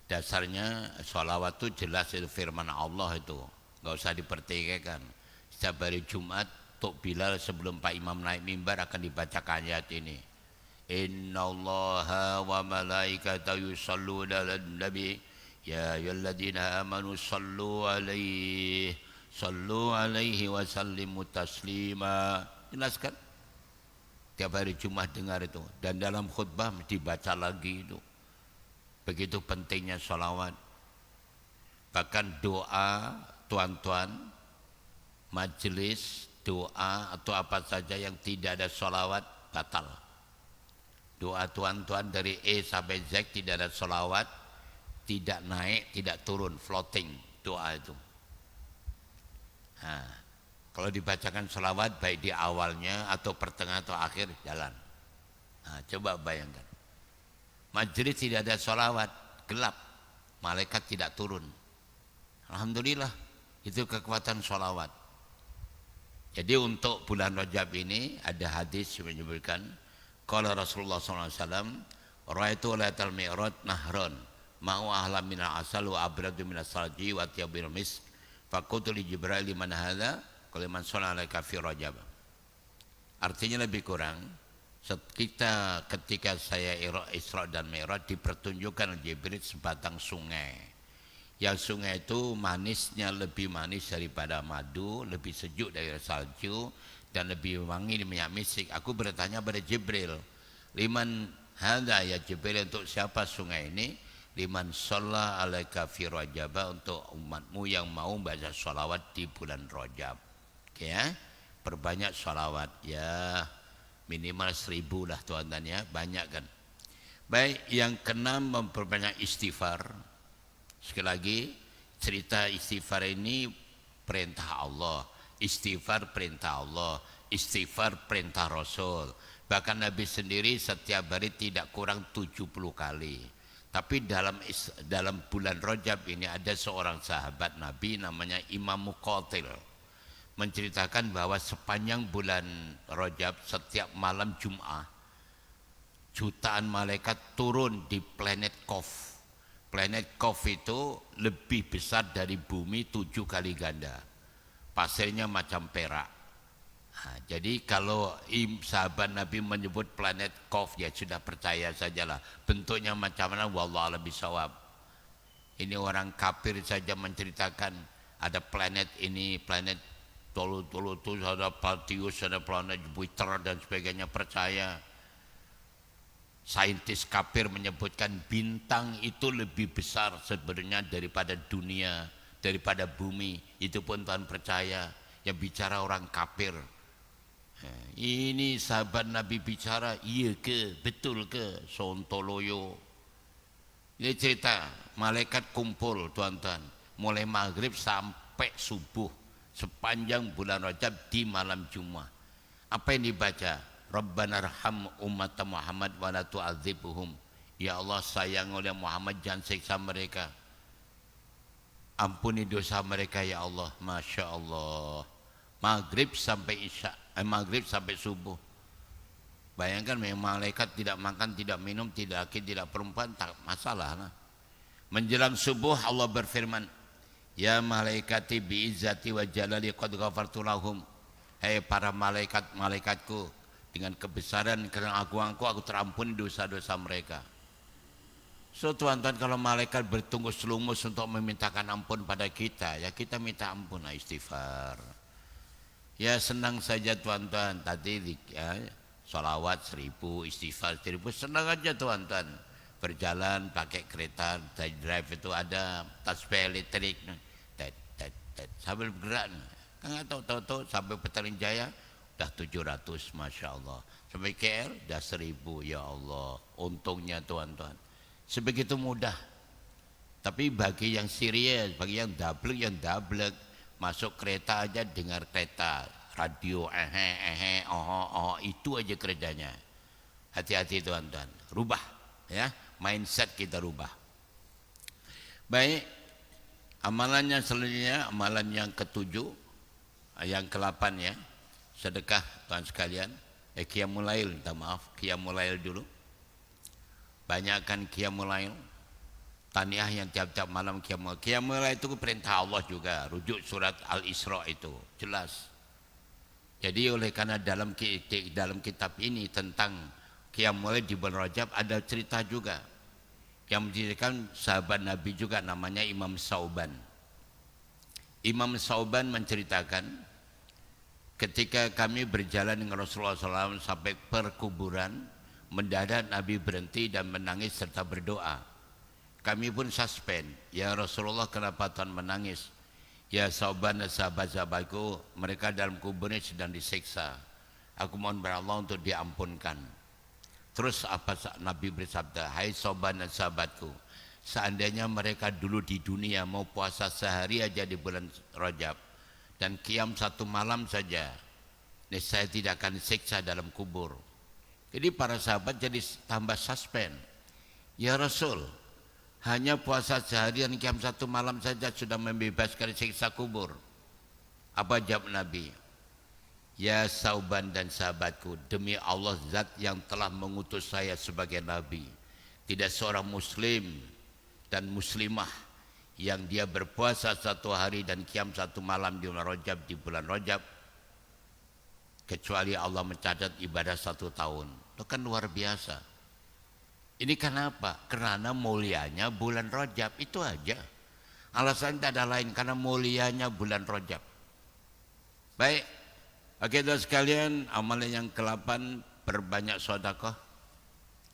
Dasarnya sholawat itu jelas, itu firman Allah itu, nggak usah dipertikaikan. Setiap hari Jumat Tok Bilal sebelum Pak Imam naik mimbar akan dibacakan ayat ini. Innallaha wa malaikatahu yusholluna 'alan nabi ya ayyuhalladzina amanu sallu alaihi wa sallimu taslima. Jelaskan. Tiap hari Jumat dengar itu, dan dalam khutbah dibaca lagi itu. Begitu pentingnya sholawat. Bahkan doa tuan-tuan, majelis doa atau apa saja yang tidak ada sholawat batal. Doa tuan-tuan dari E sampai Z tidak ada sholawat, tidak naik, tidak turun, floating doa itu. Nah, kalau dibacakan sholawat baik di awalnya atau pertengahan atau akhir jalan. Nah, coba bayangkan. Majelis tidak ada sholawat, gelap, malaikat tidak turun. Alhamdulillah, itu kekuatan sholawat. Jadi untuk bulan Rajab ini ada hadis yang menyebutkan, qala Rasulullah SAW, ra'aitu lailatal mi'raj nahron ma'u ahlam minal asal wa abradu minas salji wa tiyabul misk faqultu li Jibril liman hadza qala man shalla alaika fi Rajab. Artinya lebih kurang, ketika saya Isra dan Mi'raj dipertunjukkan Jibril sebatang sungai. Yang sungai itu manisnya lebih manis daripada madu, lebih sejuk dari salju, dan lebih wangi dari minyak misik. Aku bertanya pada Jibril, liman hadza ya Jibril, untuk siapa sungai ini? Liman shalla alaika fi Rajab, untuk umatmu yang mau baca sholawat di bulan Rajab. Oke ya, perbanyak sholawat ya, minimal 1000 lah tuan-tuan ya, banyak kan. Baik, yang keenam, memperbanyak istighfar. Sekali lagi, cerita istighfar ini perintah Allah, istighfar perintah Allah, istighfar perintah Rasul. Bahkan Nabi sendiri setiap hari tidak kurang 70 kali. Tapi dalam bulan Rajab ini ada seorang sahabat Nabi namanya Imam Muqatil, menceritakan bahwa sepanjang bulan Rajab setiap malam Jum'ah jutaan malaikat turun di planet Qaf. Planet Kov itu lebih besar dari bumi 7 kali ganda. Pasirnya macam perak. Nah, jadi kalau sahabat Nabi menyebut planet Kov, ya sudah percaya sajalah. Bentuknya macam mana, wallahu a'lam bishawab. Ini orang kafir saja menceritakan ada planet ini, planet Tolu-Tolu, ada Platyus, ada planet Jupiter dan sebagainya, percaya. Saintis kafir menyebutkan bintang itu lebih besar sebenarnya daripada dunia, daripada bumi. Itu pun Tuhan percaya. Yang bicara orang kafir. Ini sahabat Nabi bicara, iya ke, betul ke, sontoloyo. Ini cerita, malaikat kumpul tuan-tuan, mulai maghrib sampai subuh, sepanjang bulan Rajab di malam Jumat. Apa yang dibaca? Rabbana arham umat Muhammad wa la tu'adzibuhum. Ya Allah, sayang oleh Muhammad, jangan siksa mereka. Ampuni dosa mereka ya Allah. Masya Allah. Maghrib sampai isya, maghrib sampai subuh. Bayangkan memang malaikat tidak makan, tidak minum, tidak laki, tidak perempuan, tak masalah. Nah. Menjelang subuh Allah berfirman, ya malaikati bi'izzati wa jalali qad ghafartu lahum. Hai para malaikat-malaikatku, dengan kebesaran karena aku terampuni dosa-dosa mereka. So tuan-tuan, kalau malaikat bertunggus lumus untuk memintakan ampun pada kita, ya kita minta ampun, istighfar. Ya senang saja tuan-tuan, tadi ya, sholawat 1000, istighfar 1000, senang aja tuan-tuan. Berjalan pakai kereta, drive itu ada tasbih elektrik, sambil bergerak. Kan tahu-tahu sampai Petaling Jaya dah 700, Masya Allah. Sampai KL dah 1000, ya Allah. Untungnya tuan-tuan, sebegitu mudah. Tapi bagi yang serius, bagi yang dablek, masuk kereta aja dengar kereta, radio, itu aja kerjanya. Hati-hati tuan-tuan, rubah ya, mindset kita rubah. Baik, amalannya selanjutnya, amalan yang ketujuh, yang ke-8 ya, sedekah tuan sekalian. Qiyamul lail, minta maaf, Qiyamul lail dulu. Banyakkan Qiyamul lail. Taniah yang tiap-tiap malam Qiyamul lail itu perintah Allah juga. Rujuk surat Al-Isra itu jelas. Jadi oleh karena dalam kitab ini tentang Qiyamul lail di bulan Rajab ada cerita juga yang menceritakan sahabat Nabi juga, namanya Imam Sauban. Imam Sauban menceritakan, ketika kami berjalan dengan Rasulullah SAW sampai perkuburan, mendadak Nabi berhenti dan menangis serta berdoa. Kami pun suspend, ya Rasulullah kenapa Tuhan menangis? Ya Sauban dan sahabat-sahabatku, mereka dalam kuburnya sedang disiksa. Aku mohon pada Allah untuk diampunkan. Terus apa Nabi bersabda, hai Sauban dan sahabatku, seandainya mereka dulu di dunia mau puasa sehari aja di bulan Rajab dan qiyam 1 malam saja, saya tidak akan disiksa dalam kubur. Jadi para sahabat jadi tambah suspend. Ya Rasul, hanya puasa sehari dan qiyam 1 malam saja sudah membebaskan siksa kubur. Apa jawab Nabi? Ya Sauban dan sahabatku, demi Allah zat yang telah mengutus saya sebagai Nabi, tidak seorang muslim dan muslimah yang dia berpuasa 1 hari dan qiyam 1 malam di bulan Rajab, kecuali Allah mencatat ibadah 1 tahun. Itu kan luar biasa. Ini kenapa? Karena mulianya bulan Rajab, itu aja. Alasan tidak ada lain, karena mulianya bulan Rajab. Baik, oke teman sekalian, amalan yang ke-8, berbanyak sedekah.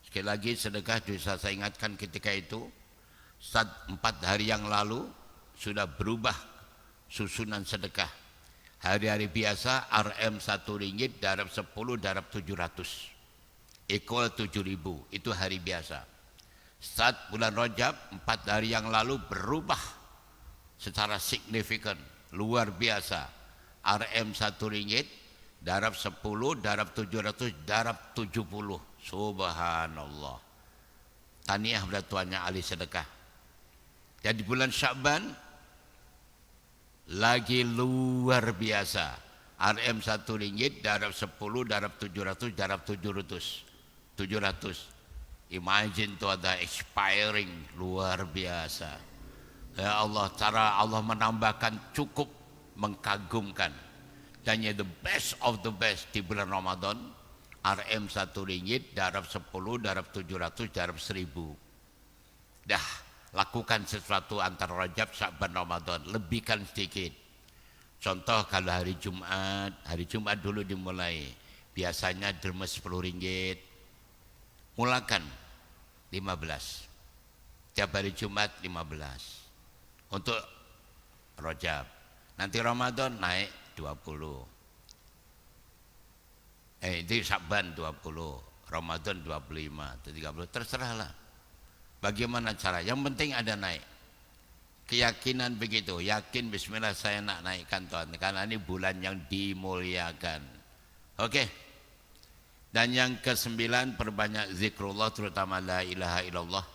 Sekali lagi sedekah bisa saya ingatkan ketika itu, 4 hari yang lalu sudah berubah susunan sedekah. Hari-hari biasa RM 1 ringgit, darab 10, darab 700 equal 7.000, itu hari biasa. Saat bulan Rajab 4 hari yang lalu berubah secara signifikan, luar biasa. RM 1 ringgit, darab 10, darab 700, darab 70. Subhanallah. Taniah pada tuannya ahli sedekah. Dan di bulan Sya'ban lagi luar biasa. RM 1 ringgit, darab 10, darab 700, darab 700. Imagine tuh ada expiring, luar biasa. Ya Allah, cara Allah menambahkan cukup mengagumkan. Dan ya the best of the best di bulan Ramadan, RM 1 ringgit, darab 10, darab 700, darab 1000. Dah, lakukan sesuatu antara Rajab, Sya'ban, Ramadan, lebihkan sedikit. Contoh kalau hari Jumat dulu dimulai, biasanya derma 10 ringgit, mulakan 15. Tiap hari Jumat 15. Untuk Rajab. Nanti Ramadan naik 20. Itu Sya'ban 20, Ramadan 25 atau 30, terserahlah. Bagaimana cara? Yang penting ada naik. Keyakinan begitu, yakin bismillah saya nak naikkan Tuhan karena ini bulan yang dimuliakan. Oke. Dan yang ke-9, perbanyak zikrullah, terutama la ilaha illallah.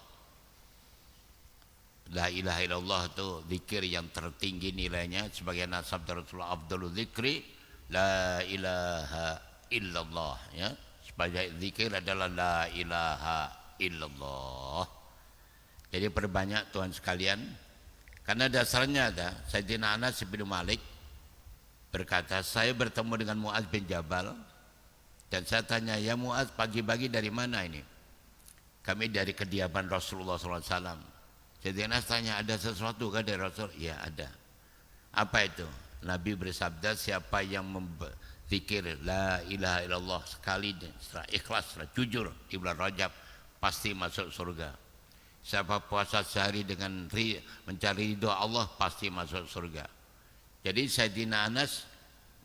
La ilaha illallah itu zikir yang tertinggi nilainya, sebagai sabda Rasulullah, afdhalul zikri la ilaha illallah, ya. Sebagai zikir adalah la ilaha illallah. Jadi perbanyak Tuhan sekalian. Karena dasarnya ada Sayyidina Anas bin Malik berkata, saya bertemu dengan Mu'adz bin Jabal dan saya tanya, ya Mu'adz, pagi-pagi dari mana ini? Kami dari kediaman Rasulullah SAW. Sayyidina Anas tanya, ada sesuatu kan dari Rasul? Ya ada. Apa itu? Nabi bersabda, siapa yang zikir la ilaha illallah sekali secara ikhlas, secara jujur di bulan Rajab, pasti masuk surga. Siapa puasa sehari dengan mencari ridho Allah, pasti masuk surga. Jadi Sayyidina Anas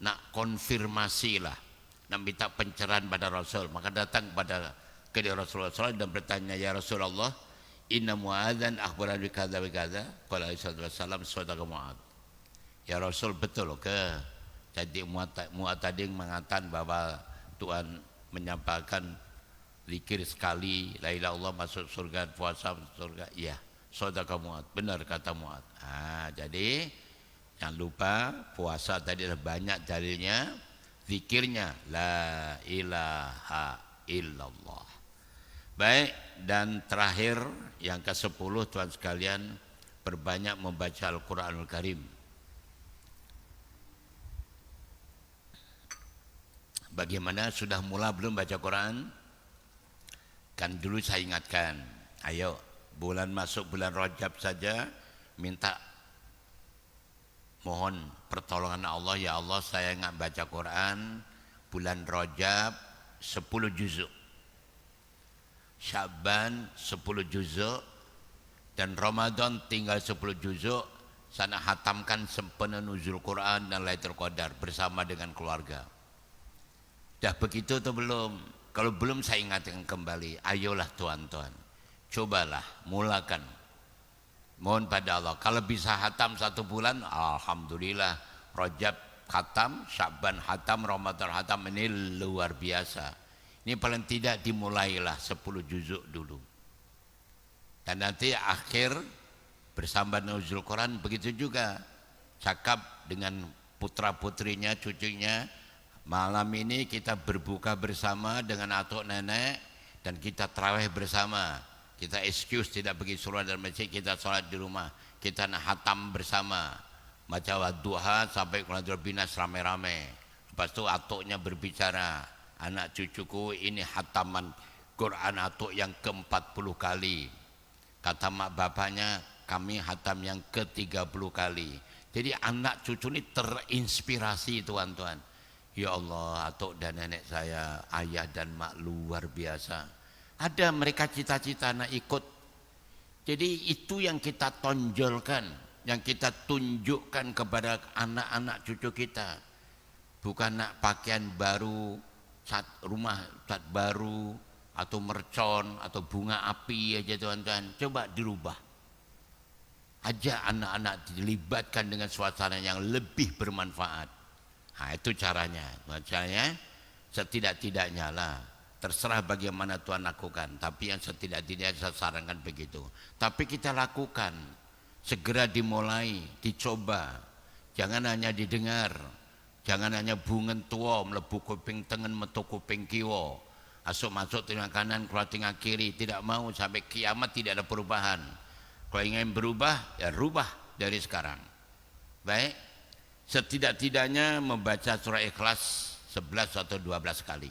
nak konfirmasi lah, nak minta pencerahan pada Rasul. Maka datang pada Rasulullah SAW dan bertanya, ya Rasulullah, inna Mu'adzan akhbaran bi kadza wa kadza, qala Rasulullah sadaqa Mu'adz. Ya Rasul, betul ke? Jadi Mu'adz tadi mengatakan bahwa Tuhan menyampaikan zikir sekali la ilaha illallah masuk surga, puasa masuk surga. Iya, sadaqa Mu'adz, benar kata Mu'adz. Jadi jangan lupa puasa tadi ada banyak dalilnya, zikirnya la ilaha illallah. Baik, dan terakhir yang ke-10 Tuhan sekalian, perbanyak membaca Al-Qur'anul Karim. Bagaimana, sudah mula belum baca Quran? Kan dulu saya ingatkan, ayo masuk bulan Rajab saja minta mohon pertolongan Allah, ya Allah saya enggak baca Quran bulan Rajab 10 juzuk, Sya'ban 10 juzuk, dan Ramadan tinggal 10 juzuk. Sana hatamkan sempena nuzul Quran dan Lailatul Qadar bersama dengan keluarga. Dah begitu atau belum? Kalau belum, saya ingatkan kembali, ayolah tuan-tuan, cobalah, mulakan. Mohon pada Allah, kalau bisa hatam 1 bulan, alhamdulillah. Rajab hatam, Sya'ban hatam, Ramadan hatam, ini luar biasa. Ini paling tidak dimulailah 10 juzuk dulu. Dan nanti akhir bersama nuzul Quran begitu juga. Cakap dengan putra-putrinya, cucunya, malam ini kita berbuka bersama dengan atuk nenek dan kita tarawih bersama. Kita excuse tidak pergi sholat dalam masjid, kita sholat di rumah. Kita nak hatam bersama, baca wadduha sampai Qur'anul Binas rame-rame. Lepas itu atuknya berbicara, anak cucuku ini hataman Quran atuk yang ke-40 kali. Kata mak bapaknya, kami hatam yang ke-30 kali. Jadi anak cucu ini terinspirasi tuan-tuan. Ya Allah, atuk dan nenek saya, ayah dan mak luar biasa. Ada mereka cita-cita nak ikut. Jadi itu yang kita tonjolkan, yang kita tunjukkan kepada anak-anak cucu kita. Bukan nak pakaian baru, rumah cat baru, atau mercon, atau bunga api aja tuan-tuan. Coba dirubah. Ajak anak-anak dilibatkan dengan suasana yang lebih bermanfaat. Nah, itu caranya. Caranya setidak-tidaknya lah. Terserah bagaimana Tuhan lakukan. Tapi yang setidak-tidaknya saya sarankan begitu. Tapi kita lakukan. Segera dimulai, dicoba. Jangan hanya didengar. Jangan hanya bungen tua melebu kuping tengen metu kuping kiwa. Masuk telinga kanan, keluar telinga kiri. Tidak mau sampai kiamat tidak ada perubahan. Kalau ingin berubah, ya rubah dari sekarang. Baik, setidak-tidaknya membaca surah Ikhlas 11 atau 12 kali.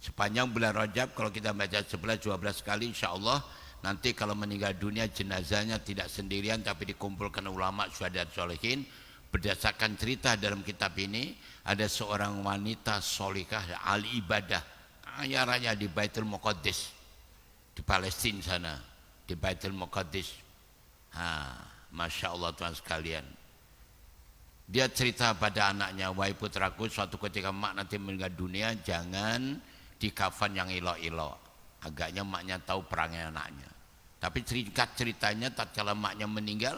Sepanjang bulan Rajab kalau kita baca 11-12 kali, insya Allah nanti kalau meninggal dunia jenazahnya tidak sendirian tapi dikumpulkan ulama syuhada dan sholihin. Berdasarkan cerita dalam kitab ini, ada seorang wanita solikah ahli ibadah kaya raya di Baitul Muqaddis di Palestina sana, di Baitul Muqaddis. Masya Allah Tuhan sekalian, dia cerita pada anaknya, wahai putraku, suatu ketika mak nanti meninggal dunia jangan di kafan yang ilok-ilok. Agaknya maknya tahu perangnya anaknya, tapi ceritanya tatkala maknya meninggal,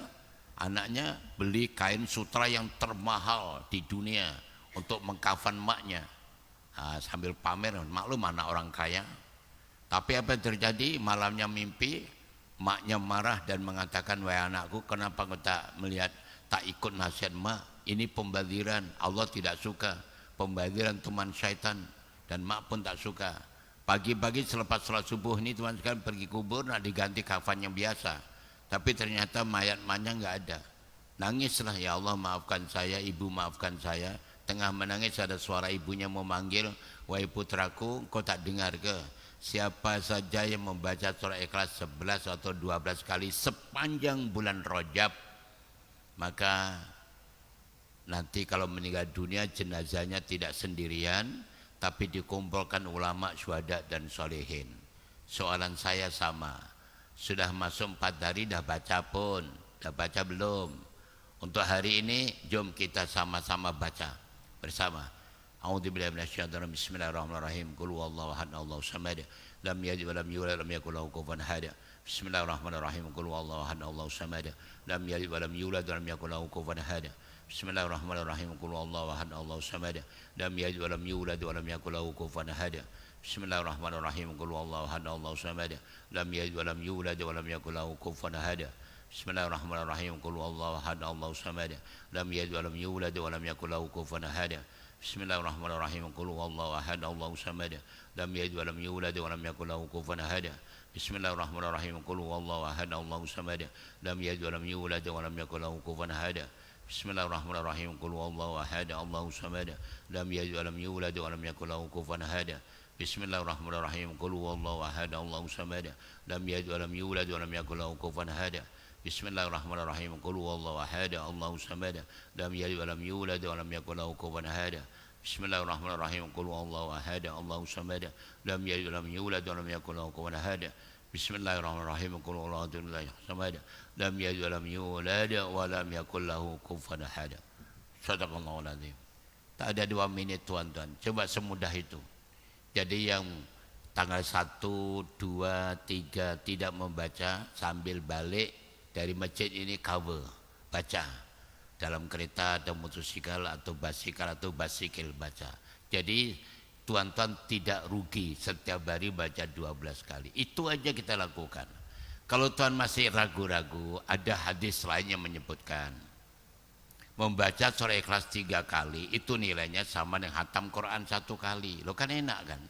anaknya beli kain sutra yang termahal di dunia untuk mengkafan maknya. Sambil pamer, maklum anak orang kaya. Tapi apa yang terjadi? Malamnya mimpi maknya marah dan mengatakan, wahai anakku, kenapa kau tak ikut nasihat mak? Ini pembaziran, Allah tidak suka. Pembaziran teman syaitan, dan mak pun tak suka. Pagi-pagi selepas sholat subuh ini teman sekalian pergi kubur nak diganti kafan yang biasa, tapi ternyata mayat-mayatnya nggak ada. Nangislah, ya Allah maafkan saya, ibu maafkan saya. Tengah menangis ada suara ibunya memanggil, wahai putraku, kau tak dengar ke? Siapa saja yang membaca surah Ikhlas 11 atau 12 kali sepanjang bulan Rajab, maka nanti kalau meninggal dunia jenazahnya tidak sendirian, tapi dikumpulkan ulama syuhada dan sholihin. Soalan saya sama, sudah masuk 4 hari dah baca pun? Dah baca belum? Untuk hari ini jom kita sama-sama baca bersama. A'udzubillahi minasyaitonir rajim. Bismillahirrahmanirrahim. Qul huwallahu ahad, Allahu samad. Lam yalid wa lam yulad wa lam yakul lahu kufuwan ahad. Bismillahirrahmanirrahim. Qul huwallahu ahad, Allahu samad. Lam yalid wa lam yulad wa lam yakul lahu kufuwan ahad. Bismillahirrahmanirrahim. Qul huwallahu ahad, Allahu samad. Lam yalid wa lam yulad wa lam yakul lahu kufuwan ahad. Bismillahirrahmanirrahim. Qul huwallahu ahad, Allahu samad. Lam yalid wa lam yulad wa lam yakul lahu kufuwan ahad. Bismillahirrahmanirrahim. Qul huwallahu ahad, Allahu samad. Lam yalid wa lam yulad wa lam yakul lahu kufuwan ahad. Bismillahirrahmanirrahim. Qul huwallahu ahad, Allahu samad. Lam yalid wa lam yulad wa lam yakul lahu kufuwan ahad. Bismillahirrahmanirrahim. Qul huwallahu ahad, Allahu samad. Lam yalid wa lam yulad wa lam yakul lahu kufuwan ahad. Bismillahirrahmanirrahim. Qul huwallahu ahad, Allahu samad. Lam yalid wa lam yulad wa lam yakul lahu kufuwan ahad. Bismillahirrahmanirrahim. Qul huwallahu ahad, Allahu samad. Lam yalid wa lam yulad wa lam yakul lahu kufuwan ahad. Bismillahirrahmanirrahim. Qul huwallahu ahad, Allahu samad. Lam yalid wa lam yulad wa lam yakul lahu kufuwan ahad. Bismillahirrahmanirrahim. Qul huwallahu ahad, Allahu samad. Lam yalid wa lam yulad wa lam yakul lahu kufuwan ahad. Bismillahirrahmanirrahim. Qul huwallahu samad. Lam yalid wa lam yulad wa lam yakul lahu kufuwan ahad. Shadaqallahul azim. Tak ada 2 menit tuan-tuan. Coba semudah itu. Jadi yang tanggal 1, 2, 3 tidak membaca sambil balik dari masjid ini cover, baca dalam kereta atau motosikal atau basikil baca. Jadi tuan-tuan tidak rugi setiap hari baca 12 kali. Itu aja kita lakukan. Kalau tuan masih ragu-ragu, ada hadis lain yang menyebutkan membaca surah Ikhlas 3 kali itu nilainya sama dengan khatam Quran 1 kali. Lo kan enak kan?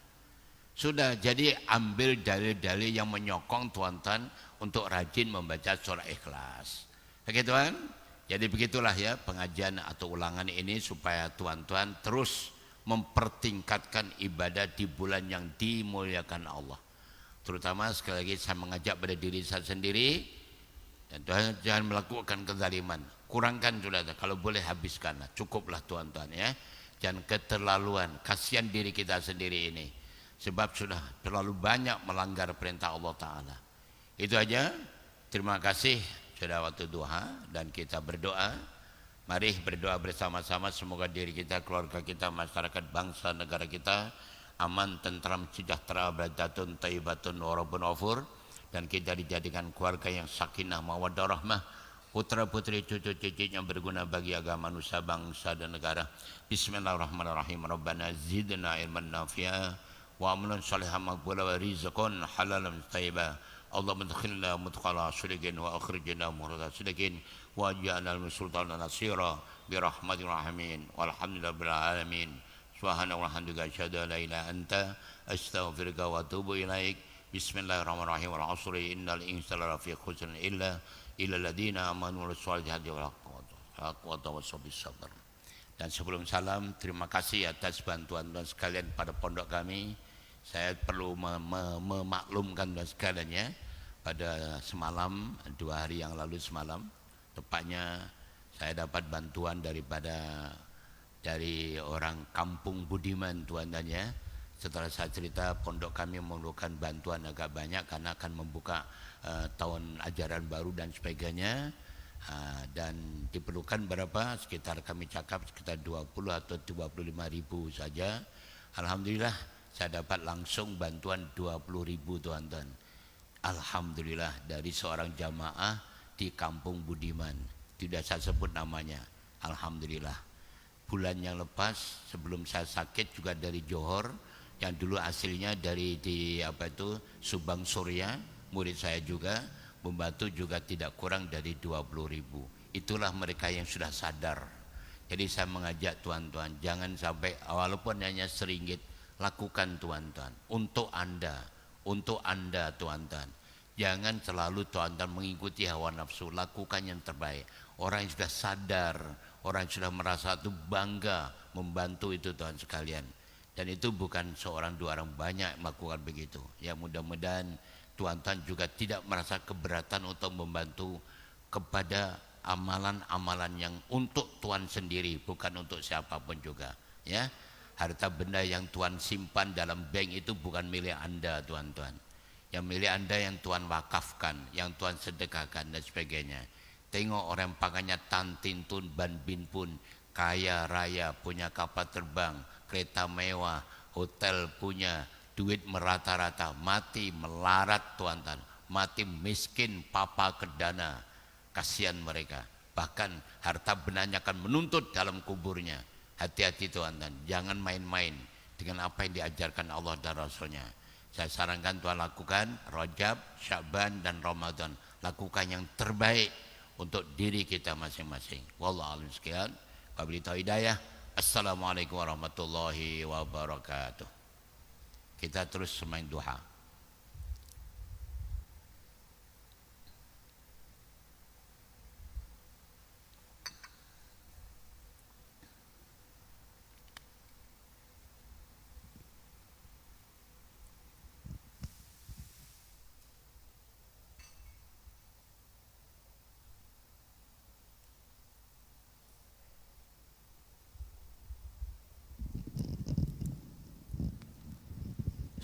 Sudah, jadi ambil dalil-dalil yang menyokong tuan-tuan untuk rajin membaca surah Ikhlas. Oke tuan? Jadi begitulah ya pengajian atau ulangan ini supaya tuan-tuan terus mempertingkatkan ibadah di bulan yang dimuliakan Allah. Terutama sekali lagi saya mengajak pada diri saya sendiri, dan Tuhan jangan melakukan kezaliman. Kurangkan sudah, kalau boleh habiskan, cukuplah tuan-tuan ya. Jangan keterlaluan, kasihan diri kita sendiri ini. Sebab sudah terlalu banyak melanggar perintah Allah Ta'ala. Itu aja, terima kasih sudah waktu duha dan kita berdoa. Mari berdoa bersama-sama semoga diri kita, keluarga kita, masyarakat, bangsa, negara kita aman, tentram, sejahtera, badatun, taibatun, warabun, wafur. Dan kita dijadikan keluarga yang sakinah, mawaddah, rahmah, putra-putri, cucu-cucu yang berguna bagi agama, manusia, bangsa dan negara. Bismillahirrahmanirrahim. Rabbana zidna ilman nafi'a wa amalan salihan maqbula wa rizqan halalan thayyiba. Allahumma adkhilna mudkhala shirikin wa akhrijna mukhraj shirikin wa ja'alna sultanan nasira bi rahmatir rahimin walhamdulillahi rabbil alamin. Subhanallah walhamdulillah asyhadu an la ilaha anta astaghfiruka wa atubu ilaik. Bismillahirrahmanirrahim. Wal 'asri innal insana lafi khusr illa alladziina amanu wa shalihati wa tawassaw bis sabr. Dan sebelum salam, terima kasih atas bantuan dan sekalian pada pondok kami. Saya perlu memaklumkan dan sekalian ya, pada semalam 2 hari yang lalu semalam tepatnya saya dapat bantuan dari orang Kampung Budiman Tuan dan ya. Setelah saya cerita pondok kami memerlukan bantuan agak banyak karena akan membuka tahun ajaran baru dan sebagainya, dan diperlukan berapa, sekitar kami cakap sekitar 20 atau 25 ribu saja. Alhamdulillah saya dapat langsung bantuan 20 ribu tuan-tuan. Alhamdulillah dari seorang jamaah di Kampung Budiman, tidak saya sebut namanya. Alhamdulillah. Bulan yang lepas sebelum saya sakit juga dari Johor, yang dulu aslinya dari Subang Surya, murid saya juga membantu juga tidak kurang dari 20 ribu. Itulah mereka yang sudah sadar. Jadi saya mengajak tuan-tuan, jangan sampai walaupun hanya seringgit, lakukan tuan-tuan untuk anda tuan-tuan. Jangan selalu tuan-tuan mengikuti hawa nafsu, lakukan yang terbaik. Orang yang sudah sadar, orang yang sudah merasa itu bangga membantu itu tuan sekalian. Dan itu bukan seorang dua orang, banyak melakukan begitu. Ya mudah-mudahan tuan-tuan juga tidak merasa keberatan untuk membantu kepada amalan-amalan yang untuk Tuhan sendiri, bukan untuk siapapun juga. Ya, harta benda yang Tuhan simpan dalam bank itu bukan milik anda tuan-tuan. Yang milik anda yang Tuhan wakafkan, yang Tuhan sedekahkan dan sebagainya. Tengok orang pakainya Tan Tin Tun Ban Bin pun kaya raya, punya kapal terbang, kereta mewah, hotel punya, duit merata-rata, mati melarat tuan-tuan, mati miskin papa kedana. Kasihan mereka, bahkan harta bendanya akan menuntut dalam kuburnya. Hati-hati tuan-tuan, jangan main-main dengan apa yang diajarkan Allah dan Rasulnya. Saya sarankan tuan lakukan Rajab, Sya'ban dan Ramadan, lakukan yang terbaik untuk diri kita masing-masing. Wallahu a'lam sekian. Wabillahi taufiq hidayah. Assalamualaikum warahmatullahi wabarakatuh. Kita terus semain duha.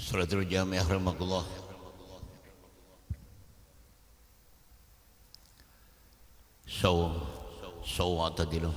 Salatul jami'ah rahmatullah. So atadilu.